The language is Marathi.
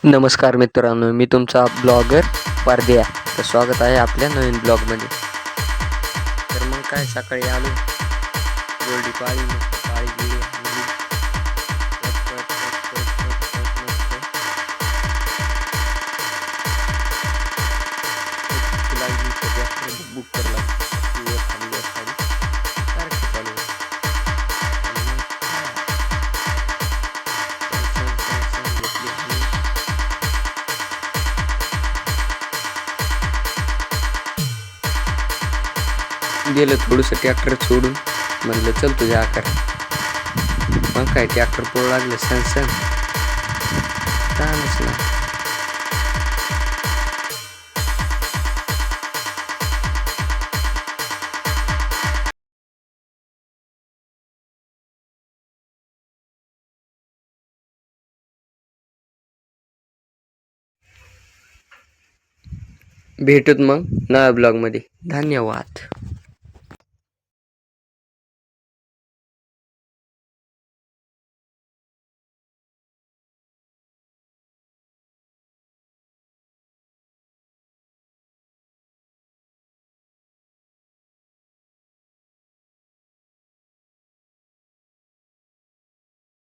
नमस्कार मित्रांनो, मी तुमचा ब्लॉगर पारदिया. तर स्वागत आहे आपल्या नवीन ब्लॉगमध्ये. तर मग काय सकाळी आलो, गोल्डी पाळी मस्त पाळी गिळी आणली. बुक करला सारखं चालू आहे. गेलं थोडंसं ट्रॅक्टर सोडून, म्हणलं चल तुझ्या आकार. मग काय ट्रॅक्टर पळू लागलं सण सण चालच ना. भेटूत मग नव्या ब्लॉगमध्ये. धन्यवाद.